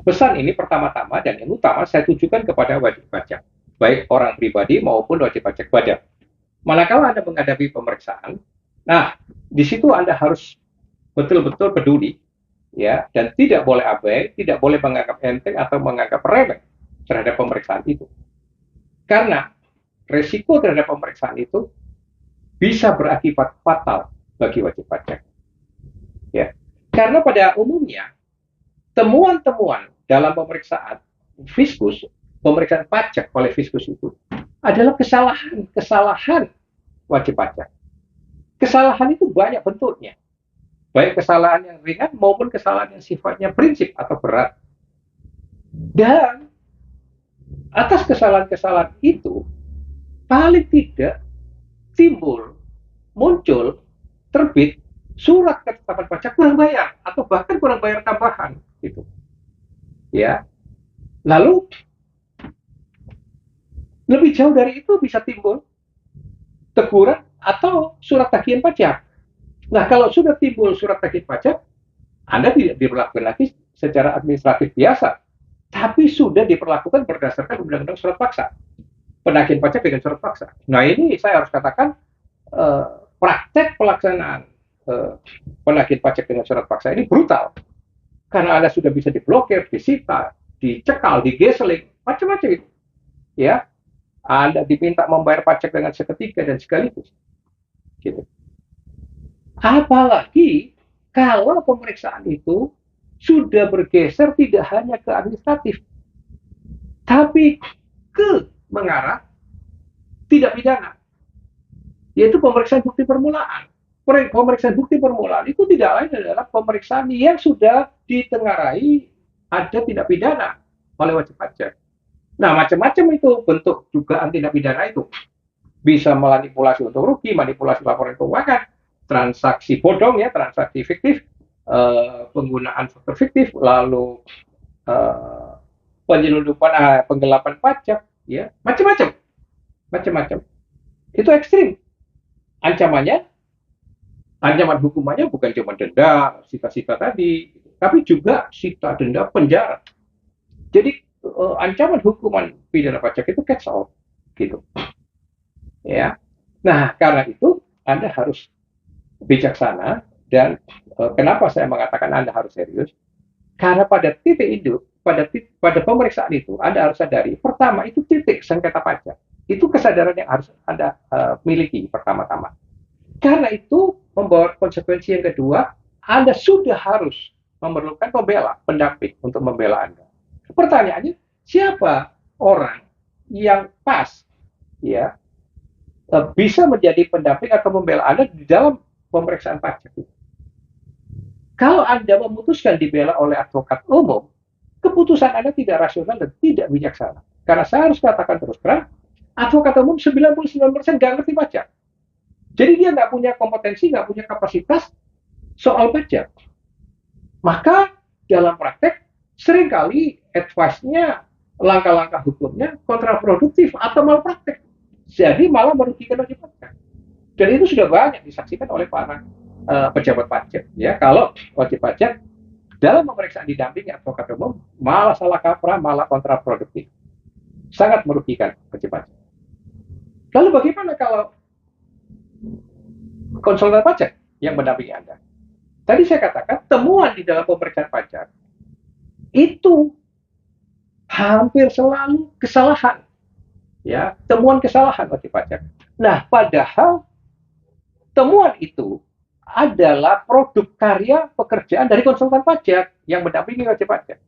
Pesan ini pertama-tama dan yang utama saya tujukan kepada wajib pajak, baik orang pribadi maupun wajib pajak badan. Manakala Anda menghadapi pemeriksaan, nah di situ Anda harus betul-betul peduli, ya, dan tidak boleh abai, tidak boleh menganggap enteng atau menganggap remeh terhadap pemeriksaan itu. Karena resiko terhadap pemeriksaan itu bisa berakibat fatal bagi wajib pajak. Ya. Karena pada umumnya temuan-temuan dalam pemeriksaan fiskus, pemeriksaan pajak oleh fiskus itu adalah kesalahan wajib pajak. Kesalahan itu banyak bentuknya, baik kesalahan yang ringan maupun kesalahan yang sifatnya prinsip atau berat. Dan atas kesalahan-kesalahan itu paling tidak muncul, terbit surat ketetapan pajak kurang bayar atau bahkan kurang bayar tambahan gitu. Ya. Lalu lebih jauh dari itu bisa timbul teguran atau surat tagihan pajak. Nah, kalau sudah timbul surat tagihan pajak, Anda tidak diperlakukan lagi secara administratif biasa, tapi sudah diperlakukan berdasarkan undang-undang surat paksa. Penagihan pajak dengan surat paksa. Nah, ini saya harus katakan praktek pelaksanaan penagihan pajak dengan surat paksa ini brutal. Karena Anda sudah bisa diblokir, disita, dicekal, digeseling, macam-macam itu. Ya, Anda diminta membayar pajak dengan seketika dan sekaligus. Gitu. Apalagi kalau pemeriksaan itu sudah bergeser tidak hanya ke administratif, tapi ke mengarah tidak pidana, yaitu pemeriksaan bukti permulaan. Pemeriksaan bukti permulaan itu tidak lain adalah pemeriksaan yang sudah ditengarai ada tindak pidana oleh wajib pajak. Nah, macam-macam itu bentuk dugaan tindak pidana itu. Bisa manipulasi untuk rugi, manipulasi laporan keuangan, transaksi bodong ya, transaksi fiktif, penggunaan faktor fiktif, lalu penyelundupan, penggelapan pajak, ya, macam-macam. Itu ekstrim. Ancaman hukumannya bukan cuma denda, sita-sita tadi, tapi juga sita, denda, penjara. Jadi ancaman hukuman pidana pajak itu catch all, gitu. Ya. Nah, karena itu Anda harus bijaksana dan kenapa saya mengatakan Anda harus serius? Karena pada titik itu, pada pemeriksaan itu Anda harus sadari, pertama itu titik sengketa pajak. Itu kesadaran yang harus Anda miliki pertama-tama. Karena itu membawa konsekuensi yang kedua, Anda sudah harus memerlukan pembela, pendamping untuk membela Anda. Pertanyaannya, siapa orang yang pas ya bisa menjadi pendamping atau membela Anda di dalam pemeriksaan pajak? Kalau Anda memutuskan dibela oleh advokat umum, keputusan Anda tidak rasional dan tidak bijaksana. Karena saya harus katakan terus terang, advokat umum 99% nggak ngerti pajak. Jadi dia nggak punya kompetensi, nggak punya kapasitas soal pajak. Maka dalam praktek seringkali advice-nya, langkah-langkah hukumnya kontraproduktif atau malpraktek. Jadi malah merugikan wajib pajak. Dan itu sudah banyak disaksikan oleh para pejabat pajak. Ya, kalau wajib pajak dalam pemeriksaan didampingi advokat umum malah salah kaprah, malah kontraproduktif. Sangat merugikan wajib pajak. Lalu bagaimana kalau konsultan pajak yang mendampingi Anda? Tadi saya katakan temuan di dalam pemeriksaan pajak itu hampir selalu kesalahan, ya, temuan kesalahan wajib pajak. Nah, padahal temuan itu adalah produk karya pekerjaan dari konsultan pajak yang mendampingi wajib pajak.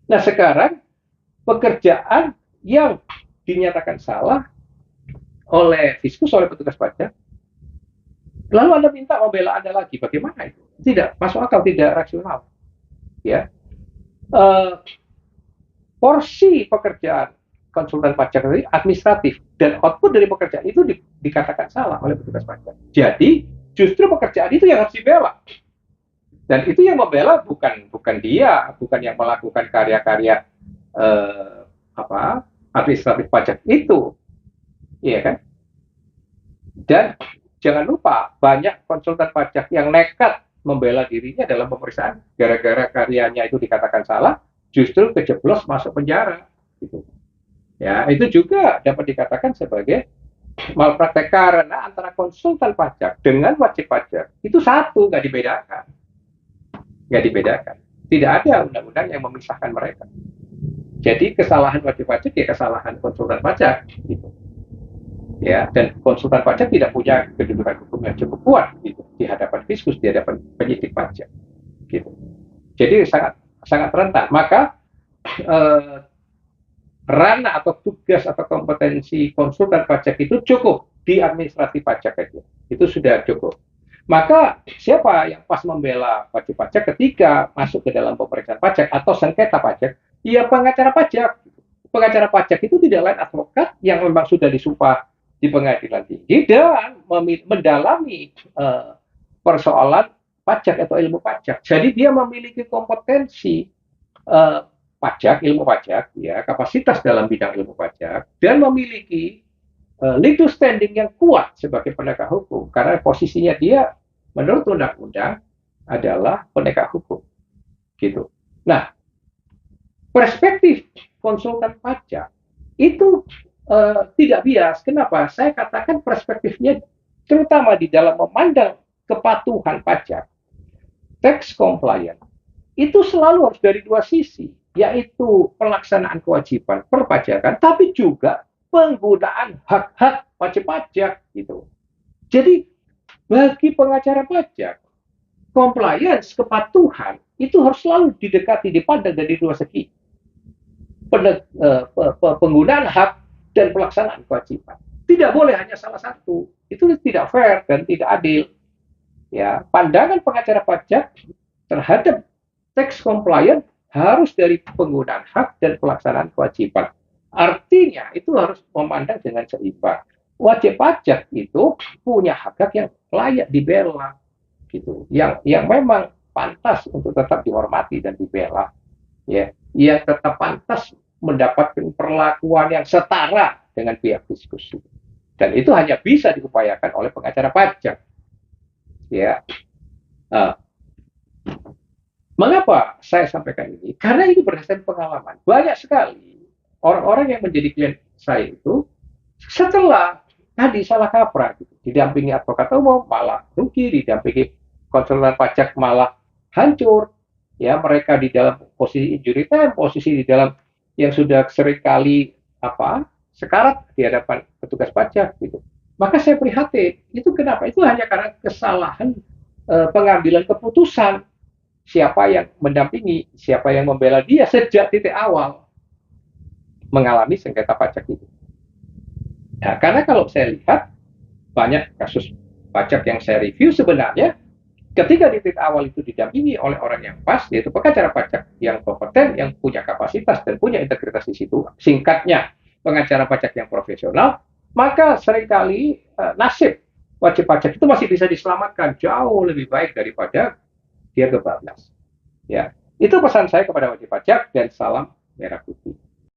Nah, sekarang pekerjaan yang dinyatakan salah oleh fiskus, oleh petugas pajak, lalu Anda minta membela Anda lagi, bagaimana itu? Tidak masuk akal, tidak rasional. Ya, porsi pekerjaan konsultan pajak tadi administratif dan output dari pekerjaan itu dikatakan salah oleh petugas pajak. Jadi justru pekerjaan itu yang harus dibela. Dan itu yang membela bukan dia, bukan yang melakukan karya-karya administratif pajak itu, iya kan? Dan jangan lupa banyak konsultan pajak yang nekat membela dirinya dalam pemeriksaan gara-gara karyanya itu dikatakan salah, justru kejeblos masuk penjara. Gitu. Ya, itu juga dapat dikatakan sebagai malpraktek karena antara konsultan pajak dengan wajib pajak itu satu, nggak dibedakan. Tidak ada undang-undang yang memisahkan mereka. Jadi kesalahan wajib pajak ya kesalahan konsultan pajak, gitu. Ya, dan konsultan pajak tidak punya kedudukan hukum yang cukup kuat gitu, di hadapan fiskus, di hadapan penyidik pajak, gitu. Jadi sangat sangat rentan. Maka eh, ranah atau tugas atau kompetensi konsultan pajak itu cukup di administrasi pajak aja. Itu sudah cukup. Maka siapa yang pas membela wajib pajak ketika masuk ke dalam pemeriksaan pajak atau sengketa pajak? Ya pengacara pajak. Pengacara pajak itu tidak lain advokat yang memang sudah disumpah di pengadilan tinggi dan mendalami persoalan pajak atau ilmu pajak. Jadi dia memiliki kompetensi pajak, ilmu pajak, ya kapasitas dalam bidang ilmu pajak dan memiliki legal standing yang kuat sebagai penegak hukum karena posisinya dia menurut undang-undang adalah penegak hukum, gitu. Nah, perspektif konsultan pajak itu tidak bias. Kenapa? Saya katakan perspektifnya terutama di dalam memandang kepatuhan pajak, tax compliance, itu selalu harus dari dua sisi, yaitu pelaksanaan kewajiban perpajakan, tapi juga penggunaan hak-hak wajib pajak gitu. Jadi bagi pengacara pajak, compliance, kepatuhan itu harus selalu didekati, dipandang dari dua segi. Penggunaan hak dan pelaksanaan kewajiban. Tidak boleh hanya salah satu. Itu tidak fair dan tidak adil. Ya, pandangan pengacara pajak terhadap tax compliance harus dari penggunaan hak dan pelaksanaan kewajiban. Artinya itu harus memandang dengan seimbang. Wajib pajak itu punya hak yang layak dibela, gitu. Yang memang pantas untuk tetap dihormati dan dibela, ya, yang tetap pantas mendapatkan perlakuan yang setara dengan pihak diskusi. Dan itu hanya bisa diupayakan oleh pengacara pajak. Ya, mengapa saya sampaikan ini? Karena ini berdasarkan pengalaman. Banyak sekali orang-orang yang menjadi klien saya itu setelah tadi salah kaprah, gitu, didampingi advokat umum malah rugi, didampingi konsultan pajak malah hancur. Ya, mereka di dalam posisi injury time, posisi di dalam yang sudah seringkali sekarat di hadapan petugas pajak, gitu. Maka saya prihatin. Itu kenapa? Itu hanya karena kesalahan pengambilan keputusan. Siapa yang mendampingi, siapa yang membela dia sejak titik awal mengalami sengketa pajak itu. Nah, karena kalau saya lihat banyak kasus pajak yang saya review sebenarnya ketika di titik awal itu didampingi oleh orang yang pas, yaitu pengacara pajak yang kompeten, yang punya kapasitas dan punya integritas di situ, singkatnya pengacara pajak yang profesional, maka seringkali nasib wajib pajak itu masih bisa diselamatkan jauh lebih baik daripada dia kebablas. Ya, itu pesan saya kepada wajib pajak dan salam merah putih.